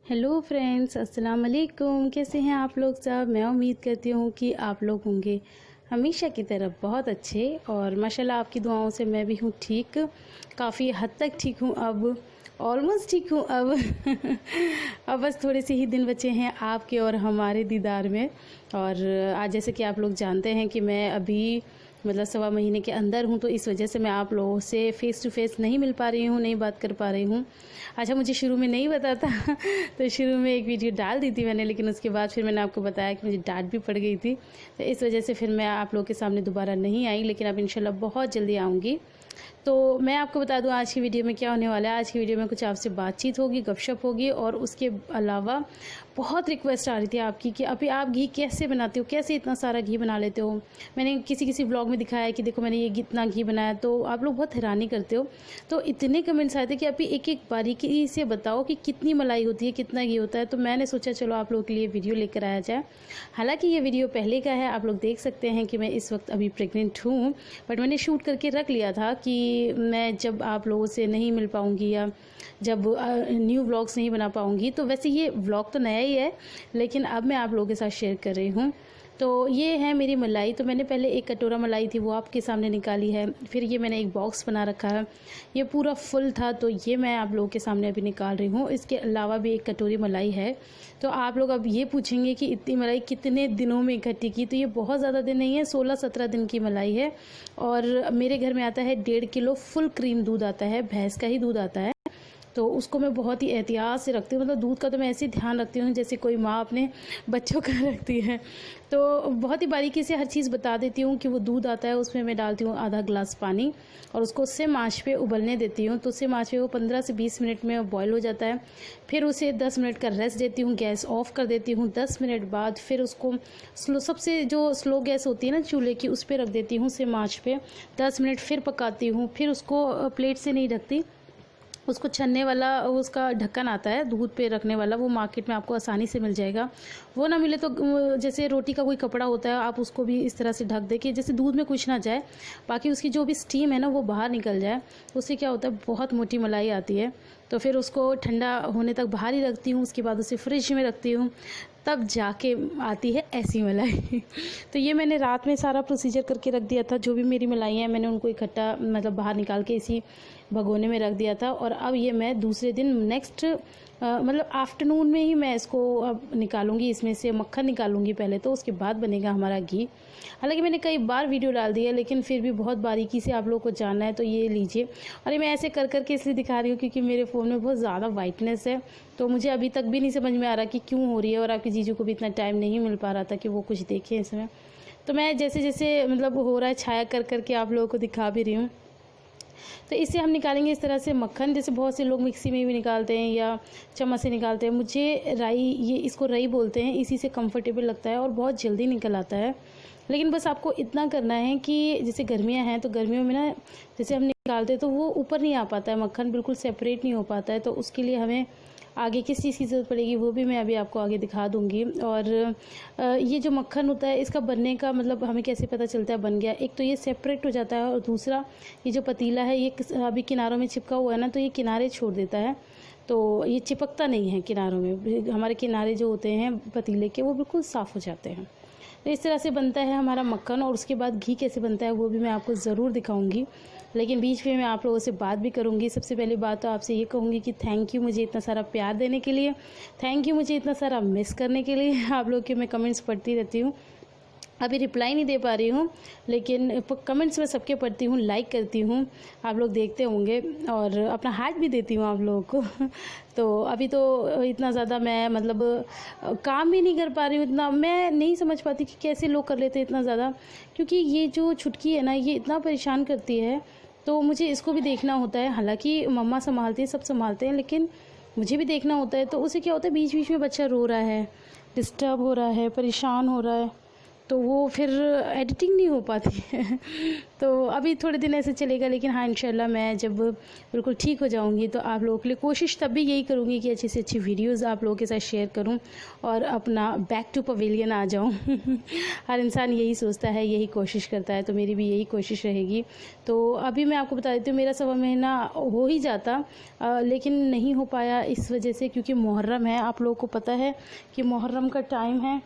Hello friends, अस्सलाम वालेकुम। कैसे हैं आप लोग सब? मैं उम्मीद करती हूँ कि आप लोग होंगे हमेशा की तरह बहुत अच्छे और माशाल्लाह आपकी दुआओं से मैं भी हूँ ठीक, काफ़ी हद तक ठीक हूँ अब, ऑलमोस्ट ठीक हूँ अब। अब बस थोड़े से ही दिन बचे हैं आपके और हमारे दीदार में। और आज जैसे कि आप लोग जानते हैं कि मैं अभी मतलब 1.25 महीने के अंदर हूँ, तो इस वजह से मैं आप लोगों से फ़ेस टू फेस नहीं मिल पा रही हूँ, नहीं बात कर पा रही हूँ। अच्छा, मुझे शुरू में नहीं पता था तो शुरू में एक वीडियो डाल दी थी मैंने, लेकिन उसके बाद फिर मैंने आपको बताया कि मुझे डांट भी पड़ गई थी, तो इस वजह से फिर मैं आप लोगों के सामने दोबारा नहीं आई, लेकिन अब इंशाल्लाह बहुत जल्दी आऊँगी। तो मैं आपको बता दूं आज की वीडियो में क्या होने वाला है। आज की वीडियो में कुछ आपसे बातचीत होगी, गपशप होगी, और उसके अलावा बहुत रिक्वेस्ट आ रही थी आपकी कि अभी आप घी कैसे बनाते हो, कैसे इतना सारा घी बना लेते हो। मैंने किसी व्लॉग में दिखाया है कि देखो मैंने ये इतना घी बनाया, तो आप लोग बहुत हैरानी करते हो। तो इतने कमेंट्स आए थे कि अभी एक एक बारीकी से बताओ कि कितनी मलाई होती है, कितना घी होता है। तो मैंने सोचा चलो आप लोगों के लिए वीडियो लेकर आया जाए। हालांकि ये वीडियो पहले का है, आप लोग देख सकते हैं कि मैं इस वक्त अभी प्रेग्नेंट हूँ, बट मैंने शूट करके रख लिया था कि मैं जब आप लोगों से नहीं मिल पाऊँगी या जब न्यू व्लॉग्स नहीं बना पाऊँगी, तो वैसे ये व्लॉग तो नया ही है, लेकिन अब मैं आप लोगों के साथ शेयर कर रही हूँ। तो ये है मेरी मलाई। तो मैंने पहले एक कटोरा मलाई थी वो आपके सामने निकाली है, फिर ये मैंने एक बॉक्स बना रखा है, ये पूरा फुल था, तो ये मैं आप लोगों के सामने अभी निकाल रही हूँ। इसके अलावा भी एक कटोरी मलाई है। तो आप लोग अब ये पूछेंगे कि इतनी मलाई कितने दिनों में इकट्ठी की, तो ये बहुत ज़्यादा दिन नहीं है, 16-17 दिन की मलाई है। और मेरे घर में आता है 1.5 किलो फुल क्रीम दूध आता है, भैंस का ही दूध आता है। तो उसको मैं बहुत ही एहतियात से रखती हूँ, मतलब दूध का तो मैं ऐसे ध्यान रखती हूँ जैसे कोई माँ अपने बच्चों का रखती है। तो बहुत ही बारीकी से हर चीज़ बता देती हूँ कि वो दूध आता है, उसमें मैं डालती हूँ आधा ग्लास पानी और उसको सिम आंच पे उबलने देती हूँ। तो सिम आंच पे वो 15 से 20 मिनट में बॉयल हो जाता है। फिर उसे 10 मिनट का रेस्ट देती हूँ, गैस ऑफ कर देती हूँ। 10 मिनट बाद फिर उसको सबसे जो स्लो गैस होती है ना चूल्हे की, उस पर रख देती हूँ सिम आंच पे। 10 मिनट फिर पकाती हूँ। फिर उसको प्लेट से नहीं ढकती, उसको छन्ने वाला उसका ढक्कन आता है दूध पे रखने वाला, वो मार्केट में आपको आसानी से मिल जाएगा। वो ना मिले तो जैसे रोटी का कोई कपड़ा होता है, आप उसको भी इस तरह से ढक दे कि जैसे दूध में कुछ ना जाए, बाकी उसकी जो भी स्टीम है ना वो बाहर निकल जाए। उससे क्या होता है, बहुत मोटी मलाई आती है। तो फिर उसको ठंडा होने तक बाहर ही रखती हूँ, उसके बाद उसे फ्रिज में रखती हूँ, तब जाके आती है ऐसी मलाई। तो ये मैंने रात में सारा प्रोसीजर करके रख दिया था। जो भी मेरी मलाई है मैंने उनको इकट्ठा मतलब बाहर निकाल के इसी भगोने में रख दिया था। और अब ये मैं दूसरे दिन नेक्स्ट मतलब आफ्टरनून में ही मैं इसको अब निकालूंगी, इसमें से मक्खन निकालूंगी पहले, तो उसके बाद बनेगा हमारा घी। हालांकि मैंने कई बार वीडियो डाल दी है, लेकिन फिर भी बहुत बारीकी से आप लोगों को जानना है तो ये लीजिए। और ये मैं ऐसे कर करके इसलिए दिखा रही हूँ क्योंकि मेरे फ़ोन में बहुत ज़्यादा वाइटनेस है, तो मुझे अभी तक भी नहीं समझ में आ रहा कि क्यों हो रही है, और आपकी जीजू को भी इतना टाइम नहीं मिल पा रहा था कि वो कुछ देखें इसमें। तो मैं जैसे जैसे मतलब हो रहा है छाया कर करके आप लोगों को दिखा भी रही हूँ। तो इससे हम निकालेंगे इस तरह से मक्खन, जैसे बहुत से लोग मिक्सी में भी निकालते हैं या चम्मच से निकालते हैं। मुझे राई, ये इसको रई बोलते हैं, इसी से कंफर्टेबल लगता है और बहुत जल्दी निकल आता है। लेकिन बस आपको इतना करना है कि जैसे गर्मियां हैं तो गर्मियों में ना जैसे हम निकालते हैं तो वो ऊपर नहीं आ पाता है, मक्खन बिल्कुल सेपरेट नहीं हो पाता है। तो उसके लिए हमें आगे किस चीज़ की ज़रूरत पड़ेगी वो भी मैं अभी आपको आगे दिखा दूंगी। और ये जो मक्खन होता है इसका बनने का मतलब हमें कैसे पता चलता है बन गया, एक तो ये सेपरेट हो जाता है, और दूसरा ये जो पतीला है ये अभी किनारों में चिपका हुआ है ना, तो ये किनारे छोड़ देता है, तो ये चिपकता नहीं है किनारों में। हमारे किनारे जो होते हैं पतीले के वो बिल्कुल साफ़ हो जाते हैं। तो इस तरह से बनता है हमारा मक्खन। और उसके बाद घी कैसे बनता है वो भी मैं आपको ज़रूर दिखाऊंगी, लेकिन बीच में मैं आप लोगों से बात भी करूंगी। सबसे पहली बात तो आपसे ये कहूँगी कि थैंक यू मुझे इतना सारा प्यार देने के लिए, थैंक यू मुझे इतना सारा मिस करने के लिए। आप लोग के मैं कमेंट्स पढ़ती रहती हूँ, अभी रिप्लाई नहीं दे पा रही हूँ, लेकिन कमेंट्स में सबके पढ़ती हूँ, लाइक करती हूँ, आप लोग देखते होंगे, और अपना हार्ट भी देती हूँ आप लोगों को। तो अभी तो इतना ज़्यादा मैं मतलब काम भी नहीं कर पा रही हूँ, इतना मैं नहीं समझ पाती कि कैसे लोग कर लेते हैं इतना ज़्यादा, क्योंकि ये जो छुटकी है ना ये इतना परेशान करती है, तो मुझे इसको भी देखना होता है। हालांकि मम्मा संभालती हैं, सब संभालते हैं, लेकिन मुझे भी देखना होता है। तो उसे क्या होता है, बीच बीच में बच्चा रो रहा है, डिस्टर्ब हो रहा है, परेशान हो रहा है, तो वो फिर एडिटिंग नहीं हो पाती है। तो अभी थोड़े दिन ऐसे चलेगा, लेकिन हाँ इंशाल्लाह मैं जब बिल्कुल ठीक हो जाऊंगी तो आप लोगों के लिए कोशिश तब भी यही करूंगी कि अच्छी से अच्छी वीडियोस आप लोगों के साथ शेयर करूं और अपना बैक टू पवेलियन आ जाऊं। हर इंसान यही सोचता है, यही कोशिश करता है, तो मेरी भी यही कोशिश रहेगी। तो अभी मैं आपको बता देती हूँ, मेरा 1.25 महीना हो ही जाता, लेकिन नहीं हो पाया इस वजह से क्योंकि मुहर्रम है। आप लोगों को पता है कि मुहर्रम का टाइम है,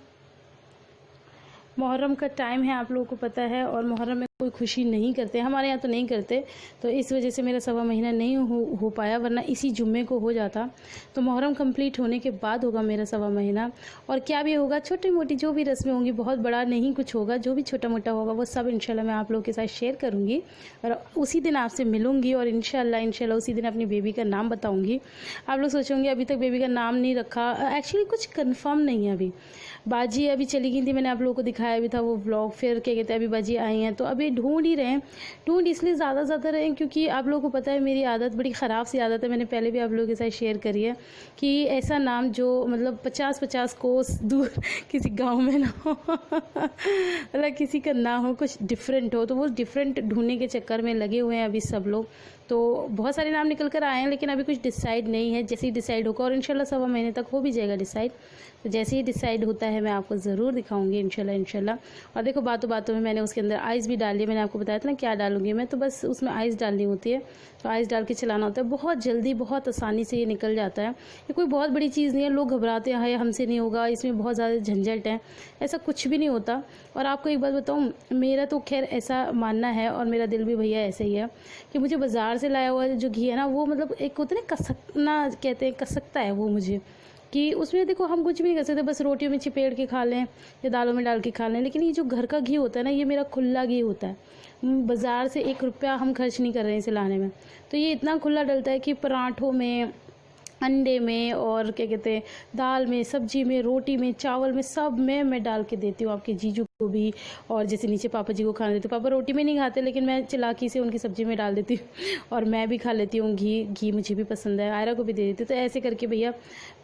मुहर्रम का टाइम है, आप लोगों को पता है। और मुहर्रम में कोई खुशी नहीं करते, हमारे यहाँ तो नहीं करते, तो इस वजह से मेरा 1.25 महीना नहीं हो पाया, वरना इसी जुम्मे को हो जाता। तो मुहर्रम कंप्लीट होने के बाद होगा मेरा 1.25 महीना। और क्या भी होगा, छोटी मोटी जो भी रस्में होंगी, बहुत बड़ा नहीं कुछ होगा, जो भी छोटा मोटा होगा वो सब इंशाल्लाह मैं आप लोगों के साथ शेयर करूँगी और उसी दिन आपसे मिलूँगी और इंशाल्लाह उसी दिन अपनी बेबी का नाम बताऊँगी। आप लोग सोचेंगे अभी तक बेबी का नाम नहीं रखा, एक्चुअली कुछ कन्फर्म नहीं है अभी। बाजी अभी चली गई थी, मैंने आप लोगों को दिखाया भी था वो व्लॉग, फिर क्या कहते हैं अभी बाजी आई हैं, तो अभी ढूंढ ही रहे हैं। ढूंढ इसलिए ज़्यादा रहे हैं क्योंकि आप लोगों को पता है मेरी आदत बड़ी ख़राब सी आदत है, मैंने पहले भी आप लोगों के साथ शेयर करी है कि ऐसा नाम जो मतलब 50-50 कोस दूर किसी गाँव में ना हो, मतलब किसी का ना हो, कुछ डिफरेंट हो। तो वो डिफरेंट ढूंढने के चक्कर में लगे हुए हैं अभी सब लोग। तो बहुत सारे नाम निकल कर आए हैं, लेकिन अभी कुछ डिसाइड नहीं है। जैसे ही डिसाइड होगा, और इंशाल्लाह 1.25 महीने तक हो भी जाएगा डिसाइड, तो जैसे ही डिसाइड होता है मैं आपको ज़रूर दिखाऊंगी इंशाल्लाह। और देखो बातों बातों में मैंने उसके अंदर आइस भी डाल ली, मैंने आपको बताया था ना क्या डालूंगी मैं, तो बस उसमें आइस डालनी होती है, तो आइस डाल के चलाना होता है। बहुत जल्दी बहुत आसानी से ये निकल जाता है, ये कोई बहुत बड़ी चीज़ नहीं है। लोग घबराते हैं हमसे नहीं होगा, इसमें बहुत ज़्यादा झंझट है, ऐसा कुछ भी नहीं होता। और आपको एक बात बताऊँ, मेरा तो खैर ऐसा मानना है और मेरा दिल भी भैया ऐसे ही है कि मुझे बाज़ार से लाया हुआ जो घी है ना, वो मतलब एक होता है ना कसकना कहते हैं, कसकता है वो मुझे, कि उसमें देखो हम कुछ भी नहीं कर सकते, बस रोटियों में चिपेड़ के खा लें या दालों में डाल के खा लें। लेकिन ये जो घर का घी होता है ना, ये मेरा खुला घी होता है। बाज़ार से 1 रुपया हम खर्च नहीं कर रहे हैं इसे लाने में, तो ये इतना खुला डलता है कि पराठों में, अंडे में, और क्या कहते हैं दाल में, सब्जी में, रोटी में, चावल में, सब में मैं डाल के देती हूँ आपके जीजू को भी। और जैसे नीचे पापा जी को खाने देती हूँ, पापा रोटी में नहीं खाते, लेकिन मैं चालाकी से उनकी सब्जी में डाल देती हूँ और मैं भी खा लेती हूँ घी मुझे भी पसंद है, आयरा को भी दे देती हूँ। तो ऐसे करके भैया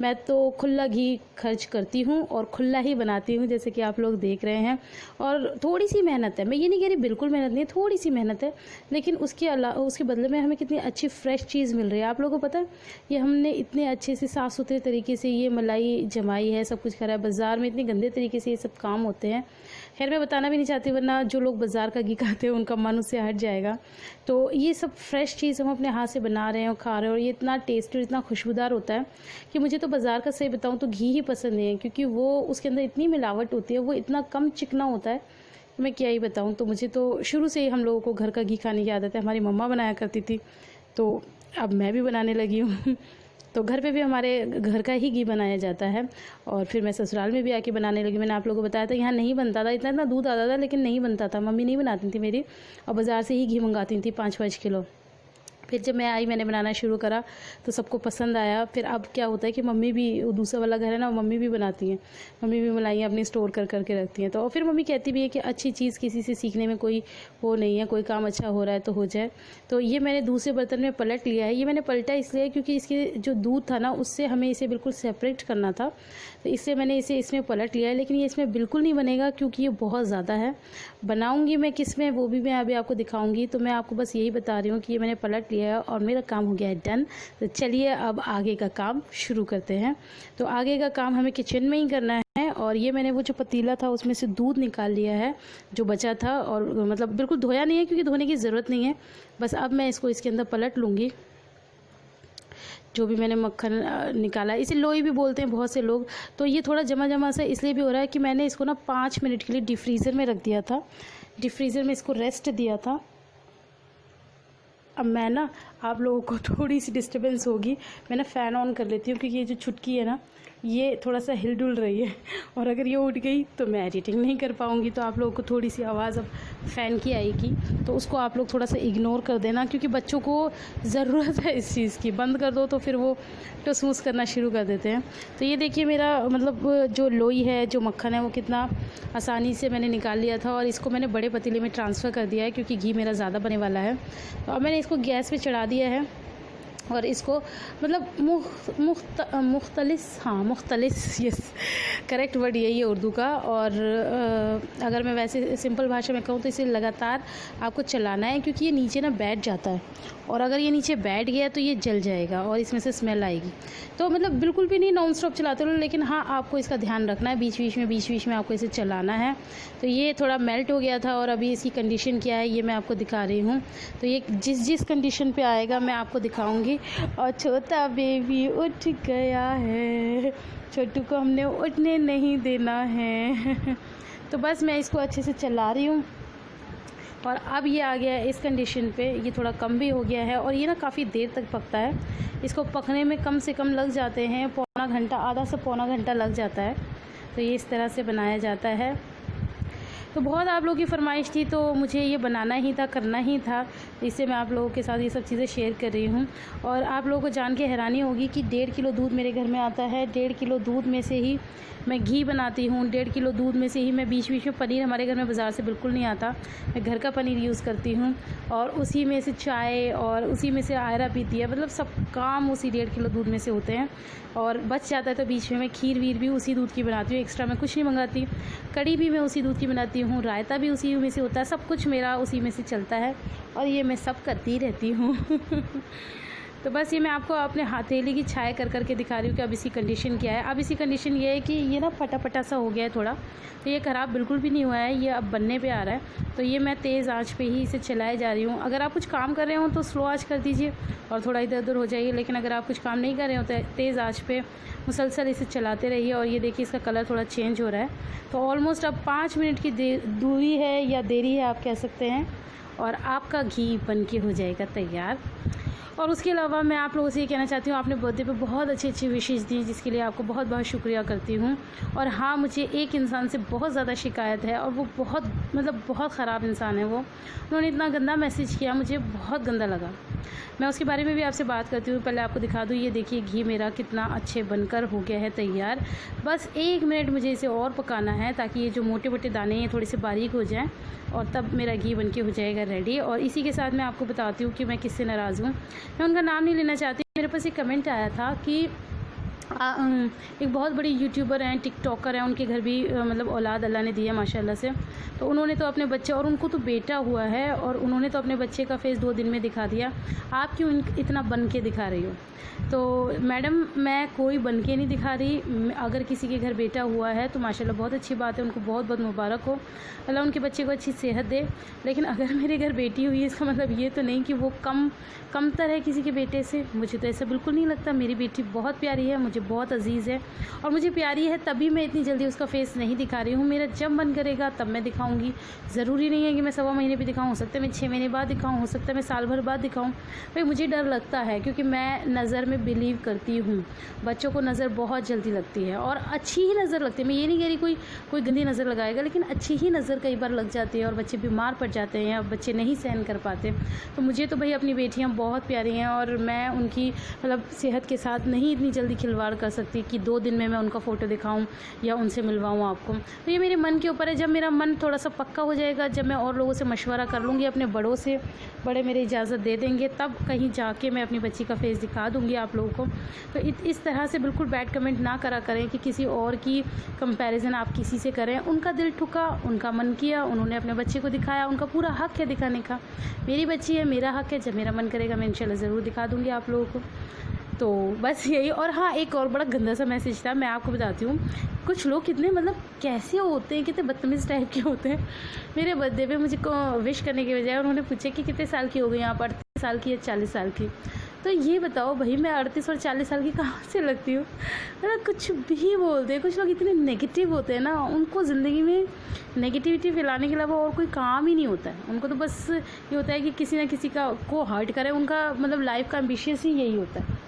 मैं तो खुला घी खर्च करती हूँ और खुला ही बनाती हूँ, जैसे कि आप लोग देख रहे हैं। और थोड़ी सी मेहनत है, मैं ये नहीं कह रही बिल्कुल मेहनत नहीं है, थोड़ी सी मेहनत है, लेकिन उसके बदले में हमें कितनी अच्छी फ्रेश चीज़ मिल रही है। आप लोगों को पता है, ये हमने इतने अच्छे से साफ़ सुथरे तरीके से ये मलाई जमाई है, सब कुछ करा है। बाज़ार में इतने गंदे तरीके से ये सब काम होते हैं। खैर मैं बताना भी नहीं चाहती, वरना जो लोग बाज़ार का घी खाते हैं उनका मन उससे हट जाएगा। तो ये सब फ्रेश चीज़ हम अपने हाथ से बना रहे हैं और खा रहे हैं, और ये इतना टेस्टी और इतना खुशबूदार होता है कि मुझे तो बाज़ार का सही बताऊँ तो घी ही पसंद नहीं है, क्योंकि वो उसके अंदर इतनी मिलावट होती है, वो इतना कम चिकना होता है, मैं क्या ही बताऊँ। तो मुझे तो शुरू से ही हम लोगों को घर का घी खाने की आदत है, हमारी मम्मा बनाया करती थी, तो अब मैं भी बनाने लगी हूँ। तो घर पे भी हमारे घर का ही घी बनाया जाता है, और फिर मैं ससुराल में भी आके बनाने लगी। मैंने आप लोगों को बताया था यहाँ नहीं बनता था, इतना दूध आता था लेकिन नहीं बनता था, मम्मी नहीं बनाती थी मेरी, और बाज़ार से ही घी मंगाती थी 5-5 किलो। फिर जब मैं आई, मैंने बनाना शुरू करा तो सबको पसंद आया। फिर अब क्या होता है कि मम्मी भी, दूसरा वाला घर है ना, मम्मी भी बनाती हैं, मम्मी भी मलाइयाँ अपनी स्टोर करके रखती हैं। तो फिर मम्मी कहती भी है कि अच्छी चीज़ किसी से सीखने में कोई वो नहीं है, कोई काम अच्छा हो रहा है तो हो जाए। तो ये मैंने दूसरे बर्तन में पलट लिया है। ये मैंने पलटा इसलिए क्योंकि इसके जो दूध था ना, उससे हमें इसे बिल्कुल सेपरेट करना था, तो इससे मैंने इसे इसमें पलट लिया है। लेकिन ये इसमें बिल्कुल नहीं बनेगा क्योंकि ये बहुत ज़्यादा है। बनाऊँगी मैं किस में, वो भी मैं अभी आपको दिखाऊँगी। तो मैं आपको बस यही बता रही हूँ कि ये मैंने पलट लिया है और मेरा काम हो गया है डन। तो चलिए अब आगे का काम शुरू करते हैं। तो आगे का काम हमें किचन में ही करना है। और ये मैंने वो जो पतीला था उसमें से दूध निकाल लिया है जो बचा था, और मतलब बिल्कुल धोया नहीं है क्योंकि धोने की ज़रूरत नहीं है। बस अब मैं इसको इसके अंदर पलट लूँगी। जो भी मैंने मक्खन निकाला, इसे लोई भी बोलते हैं बहुत से लोग। तो ये थोड़ा जमा सा इसलिए भी हो रहा है कि मैंने इसको ना 5 मिनट के लिए डीप फ्रीज़र में रख दिया था, डीप फ्रीज़र में इसको रेस्ट दिया था। अब मैं ना, आप लोगों को थोड़ी सी डिस्टर्बेंस होगी, मैं ना फ़ैन ऑन कर लेती हूँ क्योंकि ये जो छुटकी है ना, ये थोड़ा सा हिल डुल रही है, और अगर ये उठ गई तो मैं एडिटिंग नहीं कर पाऊँगी। तो आप लोगों को थोड़ी सी आवाज़ अब फ़ैन की आएगी, तो उसको आप लोग थोड़ा सा इग्नोर कर देना, क्योंकि बच्चों को ज़रूरत है इस चीज़ की। बंद कर दो तो फिर वो टसूस करना शुरू कर देते हैं। तो ये देखिए मेरा मतलब जो लोई है, जो मक्खन है, वो कितना आसानी से मैंने निकाल लिया था, और इसको मैंने बड़े पतीले में ट्रांसफ़र कर दिया है क्योंकि घी मेरा ज़्यादा बने वाला है। तो अब मैंने इसको गैस पे चढ़ा दिया है। और इसको मतलब मुख्तलिस, यस करेक्ट वर्ड यही है उर्दू का। और अगर मैं वैसे सिंपल भाषा में कहूँ तो इसे लगातार आपको चलाना है, क्योंकि ये नीचे ना बैठ जाता है, और अगर ये नीचे बैठ गया तो ये जल जाएगा और इसमें से स्मेल आएगी। तो मतलब बिल्कुल भी नहीं नॉन स्टॉप चलाते रहो, लेकिन हाँ आपको इसका ध्यान रखना है, बीच बीच में आपको इसे चलाना है। तो ये थोड़ा मेल्ट हो गया था और अभी इसकी कंडीशन क्या है ये मैं आपको दिखा रही हूँ। तो ये जिस कंडीशन पे आएगा मैं आपको दिखाऊंगी। और छोटा बेबी उठ गया है, छोटू को हमने उठने नहीं देना है। तो बस मैं इसको अच्छे से चला रही हूँ, और अब ये आ गया है इस कंडीशन पे। ये थोड़ा कम भी हो गया है, और ये ना काफ़ी देर तक पकता है। इसको पकने में कम से कम लग जाते हैं पौना घंटा, आधा से पौना घंटा लग जाता है। तो ये इस तरह से बनाया जाता है। तो बहुत आप लोगों की फरमाइश थी, तो मुझे ये बनाना ही था, करना ही था, इससे मैं आप लोगों के साथ ये सब चीज़ें शेयर कर रही हूँ। और आप लोगों को जान के हैरानी होगी कि 1.5 किलो दूध मेरे घर में आता है। 1.5 किलो दूध में से ही मैं घी बनाती हूँ। 1.5 किलो दूध में से ही मैं बीच में पनीर, हमारे घर में बाज़ार से बिल्कुल नहीं आता, मैं घर का पनीर यूज़ करती हूँ। और उसी में से चाय और उसी में से आयरा पीती है, मतलब सब काम उसी 1.5 किलो दूध में से होते हैं। और बच जाता है तो बीच में मैं खीर वीर भी उसी दूध की बनाती हूँ, एक्स्ट्रा मैं कुछ नहीं मंगाती। कड़ी भी मैं उसी दूध की बनाती हूँ, रायता भी उसी में से होता है, सब कुछ मेरा उसी में से चलता है, और ये मैं सब करती रहती हूँ। तो बस ये मैं आपको अपने हथेली की छाया कर के दिखा रही हूँ कि अब इसकी कंडीशन क्या है। अब इसकी कंडीशन ये है कि ये ना फटा सा हो गया है थोड़ा, तो ये ख़राब बिल्कुल भी नहीं हुआ है, ये अब बनने पे आ रहा है। तो ये मैं तेज़ आंच पे ही इसे चलाए जा रही हूँ। अगर आप कुछ काम कर रहे हो तो स्लो आंच कर दीजिए और थोड़ा इधर उधर हो जाइए, लेकिन अगर आप कुछ काम नहीं कर रहे हो तो तेज़ आंच पे मुसलसल इसे चलाते रहिए। और ये देखिए इसका कलर थोड़ा चेंज हो रहा है। तो ऑलमोस्ट अब 5 मिनट की दूरी है या देरी है आप कह सकते हैं, और आपका घी बन के हो जाएगा तैयार। और उसके अलावा मैं आप लोगों से ये कहना चाहती हूँ, आपने बर्थडे पे बहुत अच्छी विशेज़ दी, जिसके लिए आपको बहुत बहुत शुक्रिया करती हूँ। और हाँ, मुझे एक इंसान से बहुत ज़्यादा शिकायत है, और वो बहुत ख़राब इंसान है। उन्होंने इतना गंदा मैसेज किया, मुझे बहुत गंदा लगा। मैं उसके बारे में भी आपसे बात करती हूँ। पहले आपको दिखा दूँ, ये देखिए घी मेरा कितना अच्छे बनकर हो गया है तैयार। बस 1 मिनट मुझे इसे और पकाना है, ताकि ये जो मोटे मोटे दाने हैं थोड़े से बारीक हो जाएं, और तब मेरा घी बनके हो जाएगा रेडी। और इसी के साथ मैं आपको बताती हूँ कि मैं किससे नाराज़ हूँ। मैं उनका नाम नहीं लेना चाहती। मेरे पास एक कमेंट आया था कि एक बहुत बड़ी यूट्यूबर हैं, टिकटॉकर हैं, उनके घर भी मतलब औलाद अल्लाह ने दिया माशाल्लाह से। तो उन्होंने तो अपने बच्चे, और उनको तो बेटा हुआ है, और उन्होंने तो अपने बच्चे का फेस 2 दिन में दिखा दिया। आप क्यों इतना बन के दिखा रही हो? तो मैडम, मैं कोई बन के नहीं दिखा रही। अगर किसी के घर बेटा हुआ है तो माशाल्लाह बहुत अच्छी बात है, उनको बहुत बहुत मुबारक हो, अल्लाह उनके बच्चे को अच्छी सेहत दे। लेकिन अगर मेरे घर बेटी हुई है, इसका मतलब ये तो नहीं कि वो कमतर है किसी के बेटे से। मुझे तो ऐसा बिल्कुल नहीं लगता। मेरी बेटी बहुत प्यारी है, मुझे बहुत अजीज़ है, और मुझे प्यारी है तभी मैं इतनी जल्दी उसका फेस नहीं दिखा रही हूँ। मेरा जब मन करेगा तब मैं दिखाऊंगी। ज़रूरी नहीं है कि मैं 1.25 महीने भी दिखाऊँ, हो सकता है मैं 6 महीने बाद दिखाऊँ, हो सकता है मैं साल भर बाद दिखाऊँ। भाई मुझे डर लगता है, क्योंकि मैं नज़र में बिलीव करती हूँ। बच्चों को नज़र बहुत जल्दी लगती है, और अच्छी ही नज़र लगती है। मैं ये नहीं कह रही कोई गंदी नज़र लगाएगा, लेकिन अच्छी ही नज़र कई बार लग जाती है, और बच्चे बीमार पड़ जाते हैं, या बच्चे नहीं सहन कर पाते। तो मुझे तो भाई अपनी बेटियाँ बहुत प्यारी हैं, और मैं उनकी मतलब सेहत के साथ नहीं इतनी जल्दी खिलवाड़ कर सकती कि 2 दिन में मैं उनका फ़ोटो दिखाऊं या उनसे मिलवाऊं आपको। तो ये मेरे मन के ऊपर है। जब मेरा मन थोड़ा सा पक्का हो जाएगा, जब मैं और लोगों से मशवरा कर लूँगी, अपने बड़ों से, बड़े मेरी इजाज़त दे देंगे, तब कहीं जाके मैं अपनी बच्ची का फेस दिखा दूँगी आप लोगों को। तो इस तरह से बिल्कुल बैड कमेंट ना करा करें कि किसी और की कंपैरिजन आप किसी से करें। उनका दिल ठुका, उनका मन किया, उन्होंने अपने बच्चे को दिखाया, उनका पूरा हक है दिखाने का। मेरी बच्ची है, मेरा हक है, जब मेरा मन करेगा मैं इंशाल्लाह ज़रूर दिखा दूँगी आप लोगों को। तो बस यही। और हाँ, एक और बड़ा गंदा सा मैसेज था, मैं आपको बताती हूँ। कुछ लोग कितने मतलब कैसे होते हैं, कितने बदतमीज़ टाइप के होते हैं। मेरे बर्थडे पे मुझे विश करने के बजाय उन्होंने पूछा कि कितने साल की हो गई आप? 38 साल की या 40 साल की? तो ये बताओ भाई, मैं 38 और 40 साल की कहाँ से लगती हूँ? मतलब कुछ भी बोलते हैं। कुछ लोग इतने नेगेटिव होते हैं ना, उनको ज़िंदगी में नेगेटिविटी फैलाने के अलावा और कोई काम ही नहीं होता है। उनको तो बस ये होता है कि किसी ना किसी को हर्ट करें। उनका मतलब लाइफ का एम्बिशियस ही यही होता है।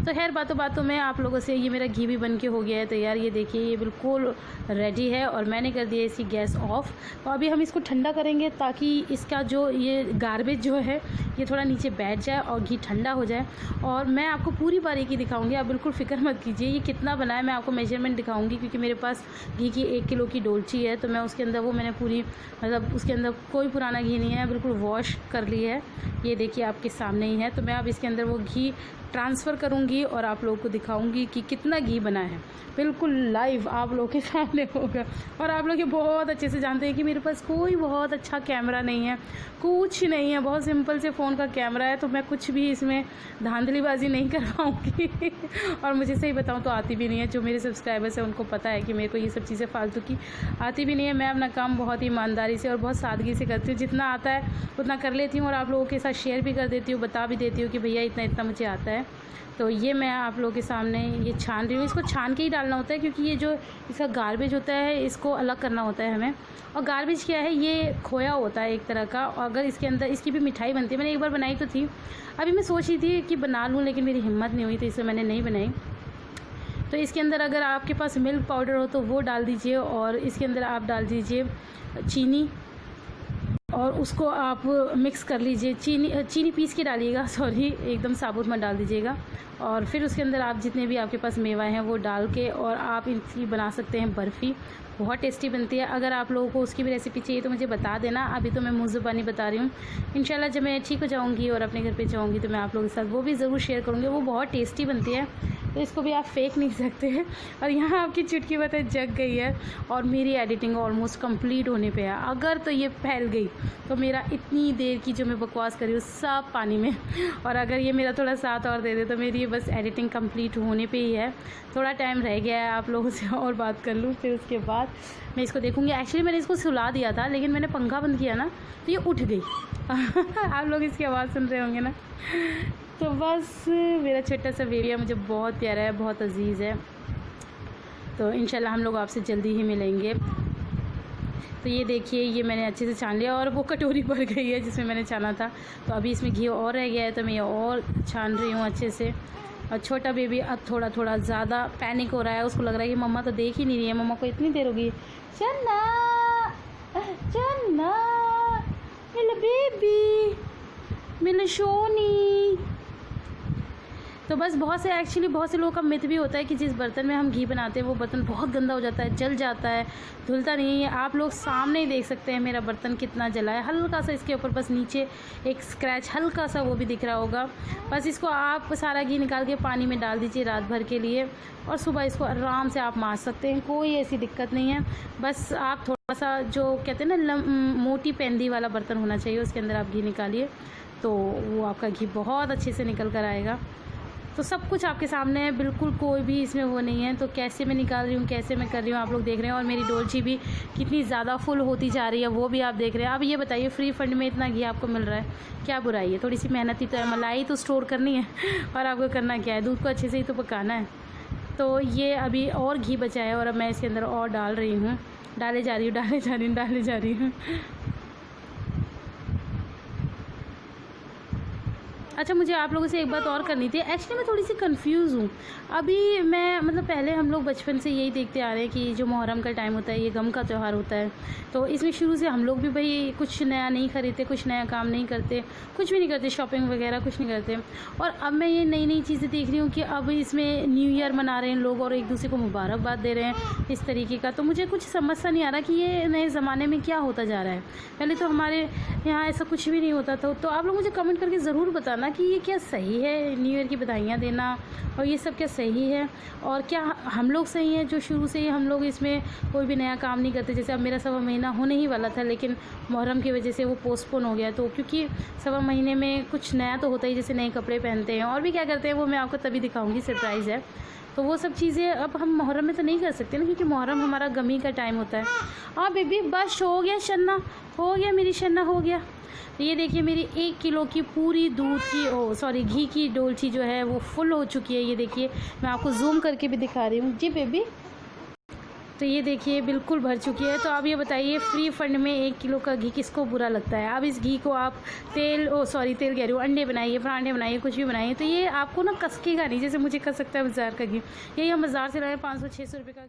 तो खैर बातों बातों में आप लोगों से ये मेरा घी भी बन के हो गया है तैयार। ये देखिए ये बिल्कुल रेडी है और मैंने कर दिया इसी गैस ऑफ। तो अभी हम इसको ठंडा करेंगे ताकि इसका जो ये गार्बेज जो है ये थोड़ा नीचे बैठ जाए और घी ठंडा हो जाए। और मैं आपको पूरी बारीकी दिखाऊंगी, आप बिल्कुल फ़िक्र मत कीजिए। ये कितना बना है मैं आपको मेजरमेंट दिखाऊंगी, क्योंकि मेरे पास घी की 1 किलो की डोलची है। तो मैं उसके अंदर वो मैंने पूरी मतलब उसके अंदर कोई पुराना घी नहीं है, बिल्कुल वॉश कर ली है। ये देखिए आपके सामने ही है। तो मैं अब इसके अंदर वो घी ट्रांसफ़र करूंगी और आप लोगों को दिखाऊंगी कि कितना घी बना है। बिल्कुल लाइव आप लोगों के सामने होगा। और आप लोग ये बहुत अच्छे से जानते हैं कि मेरे पास कोई बहुत अच्छा कैमरा नहीं है, कुछ नहीं है, बहुत सिंपल से फ़ोन का कैमरा है। तो मैं कुछ भी इसमें धांधलीबाजी नहीं कर पाऊँगी और मुझे सही बताऊँ तो आती भी नहीं है। जो मेरे सब्सक्राइबर्स हैं उनको पता है कि मेरे को ये सब चीज़ें फालतू की आती भी नहीं है। मैं अपना काम बहुत ईमानदारी से और बहुत सादगी से करती हूँ। जितना आता है उतना कर लेती हूँ और आप लोगों के साथ शेयर भी कर देती हूँ, बता भी देती हूँ कि भैया इतना इतना मुझे आता है। तो ये मैं आप लोगों के सामने ये छान रही हूँ। इसको छान के ही डालना होता है, क्योंकि ये जो इसका गार्बेज होता है इसको अलग करना होता है हमें। और गार्बेज क्या है, ये खोया होता है एक तरह का। और अगर इसके अंदर इसकी भी मिठाई बनती है। मैंने एक बार बनाई तो थी, अभी मैं सोच रही थी कि बना लूँ लेकिन मेरी हिम्मत नहीं हुई, तो इसलिए मैंने नहीं बनाई। तो इसके अंदर अगर आपके पास मिल्क पाउडर हो तो वो डाल दीजिए और इसके अंदर आप डाल दीजिए चीनी और उसको आप मिक्स कर लीजिए। चीनी पीस के डालिएगा, सॉरी एकदम साबुत मत डाल दीजिएगा। और फिर उसके अंदर आप जितने भी आपके पास मेवा हैं वो डाल के और आप इनकी बना सकते हैं बर्फ़ी। बहुत टेस्टी बनती है। अगर आप लोगों को उसकी भी रेसिपी चाहिए तो मुझे बता देना। अभी तो मैं मुँह ज़ुबानी बता रही हूँ। इंशाल्लाह जब मैं ठीक हो जाऊँगी और अपने घर पे जाऊँगी तो मैं आप लोगों के साथ वो भी ज़रूर शेयर करूँगी। वो बहुत टेस्टी बनती है, तो इसको भी आप फेंक नहीं सकते हैं। और यहाँ आपकी चुटकी बता जग गई है और मेरी एडिटिंग ऑलमोस्ट कंप्लीट होने पे है। अगर तो ये फैल गई तो मेरा इतनी देर की जो मैं बकवास करी हूँ सब पानी में। और अगर ये मेरा थोड़ा साथ और दे दे तो मेरी ये बस एडिटिंग कंप्लीट होने पे ही है। थोड़ा टाइम रह गया है, आप लोगों से और बात कर लूँ फिर उसके बाद मैं इसको देखूँगी। एक्चुअली मैंने इसको सुला दिया था लेकिन मैंने पंखा बंद किया ना तो ये उठ गई। आप लोग इसकी आवाज़ सुन रहे होंगे ना। तो बस मेरा छोटा सा बेबी है, मुझे बहुत प्यारा है, बहुत अजीज़ है। तो इंशाल्लाह हम लोग आपसे जल्दी ही मिलेंगे। तो ये देखिए ये मैंने अच्छे से छान लिया और वो कटोरी भर गई है जिसमें मैंने छाना था। तो अभी इसमें घी और रह गया है तो मैं ये और छान रही हूँ अच्छे से। और छोटा बेबी अब थोड़ा थोड़ा ज़्यादा पैनिक हो रहा है, उसको लग रहा है कि मम्मा तो देख ही नहीं रही है, मम्मा को इतनी देर हो गई। चन्ना चन्ना मेरा बेबी, मेरा सोनी। तो बस बहुत से लोगों का मिथ भी होता है कि जिस बर्तन में हम घी बनाते हैं वो बर्तन बहुत गंदा हो जाता है, जल जाता है, धुलता नहीं है। आप लोग सामने ही देख सकते हैं मेरा बर्तन कितना जला है। हल्का सा इसके ऊपर बस नीचे एक स्क्रैच हल्का सा वो भी दिख रहा होगा। बस इसको आप सारा घी निकाल के पानी में डाल दीजिए रात भर के लिए और सुबह इसको आराम से आप मांज सकते हैं, कोई ऐसी दिक्कत नहीं है। बस आप थोड़ा सा जो कहते हैं ना मोटी पेंदी वाला बर्तन होना चाहिए, उसके अंदर आप घी निकालिए तो वो आपका घी बहुत अच्छे से निकल कर आएगा। तो सब कुछ आपके सामने है, बिल्कुल कोई भी इसमें वो नहीं है। तो कैसे मैं निकाल रही हूँ, कैसे मैं कर रही हूँ आप लोग देख रहे हैं। और मेरी डोलची भी कितनी ज़्यादा फुल होती जा रही है वो भी आप देख रहे हैं। अब ये बताइए फ्री फंड में इतना घी आपको मिल रहा है, क्या बुराई है। थोड़ी सी मेहनत ही तो है, मलाई तो स्टोर करनी है और आपको करना क्या है, दूध को अच्छे से ही तो पकाना है। तो ये अभी और घी बचा है और अब मैं इसके अंदर और डाल रही हूँ, डाले जा रही हूँ। अच्छा मुझे आप लोगों से एक बात और करनी थी। एक्चुअली मैं थोड़ी सी कंफ्यूज हूँ। अभी मैं मतलब पहले हम लोग बचपन से यही देखते आ रहे हैं कि जो मुहर्रम का टाइम होता है ये गम का त्यौहार होता है। तो इसमें शुरू से हम लोग भी भाई कुछ नया नहीं खरीदते, कुछ नया काम नहीं करते, कुछ भी नहीं करते, शॉपिंग वगैरह कुछ नहीं करते। और अब मैं ये नई नई चीज़ें देख रही हूँ कि अब इसमें न्यू ईयर मना रहे हैं लोग और एक दूसरे को मुबारकबाद दे रहे हैं इस तरीके का। तो मुझे कुछ समझ सा नहीं आ रहा कि ये नए ज़माने में क्या होता जा रहा है। पहले तो हमारे यहाँ ऐसा कुछ भी नहीं होता था। तो आप लोग मुझे कमेंट करके ज़रूर बताना कि ये क्या सही है, न्यू ईयर की बधाइयाँ देना और ये सब क्या सही है, और क्या हम लोग सही हैं जो शुरू से ही हम लोग इसमें कोई भी नया काम नहीं करते। जैसे अब मेरा 1.25 महीना होने ही वाला था लेकिन मुहर्रम की वजह से वो पोस्टपोन हो गया। तो क्योंकि 1.25 महीने में कुछ नया तो होता ही, जैसे नए कपड़े पहनते हैं और भी क्या करते हैं वो मैं आपको तभी दिखाऊंगी, सरप्राइज़ है। तो वो सब चीज़ें अब हम मुहर्रम में तो नहीं कर सकते ना, क्योंकि मुहर्रम हमारा गमी का टाइम होता है। हाँ बेबी बस हो गया, शन्ना हो गया, मेरी शन्ना हो गया। तो ये देखिए मेरी 1 किलो की पूरी दूध की घी की डोलची जो है वो फुल हो चुकी है। ये देखिए मैं आपको जूम करके भी दिखा रही हूँ। जी बेबी तो ये देखिए बिल्कुल भर चुकी है। तो आप ये बताइए फ्री फंड में 1 किलो का घी किसको बुरा लगता है। अब इस घी को आप तेल कह रही हूँ, अंडे बनाइए, परांठे बनाइए, कुछ भी बनाइए, तो ये आपको ना कसकेगा नहीं, जैसे मुझे कस सकता है बाज़ार का घी। यही हम बाज़ार से लाए 500-600 रुपये का।